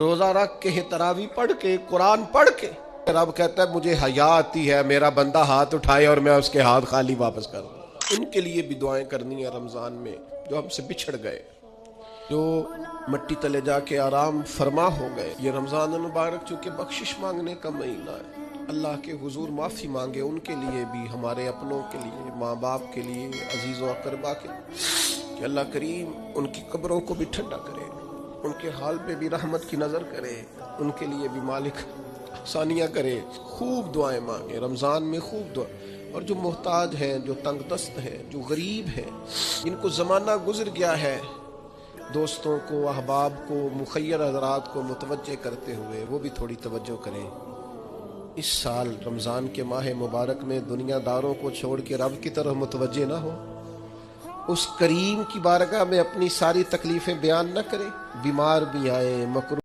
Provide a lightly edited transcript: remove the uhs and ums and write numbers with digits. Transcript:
रोजा रख के तरावी पढ़ के कुरान पढ़ के रब कहता है मुझे हया आती है, मेरा बंदा हाथ उठाए और मैं उसके हाथ खाली वापस कर दूं। उनके लिए भी दुआएं करनी है रमजान में जो हमसे बिछड़ गए, जो मिट्टी तले जाके आराम फरमा हो गए। ये रमजान मुबारक चूंकि बख्शिश मांगने का महीना है, अल्लाह के हुजूर माफी मांगे उनके लिए भी, हमारे अपनों के लिए, माँ बाप के लिए, अजीज़ व अकरबा के लिए, कि अल्लाह करीम उनकी कब्रों को भी ठंडा करे, उनके हाल पे भी रहमत की नजर करे, उनके लिए भी मालिक आसानियाँ करे। खूब दुआएं मांगे रमजान में, खूब दुआ। और जो मोहताज हैं, जो तंगदस्त हैं, जो गरीब हैं, जिनको जमाना गुजर गया है, दोस्तों को, अहबाब को, मुखय्यर हजरात को मुतवज्जे करते हुए वो भी थोड़ी तवज्जो करें। इस साल रमजान के माह मुबारक में दुनियादारों को छोड़ के रब की तरफ मुतवज्जे ना हो, उस करीम की बारगाह में अपनी सारी तकलीफें बयान न करें। बीमार भी आए, मकरूह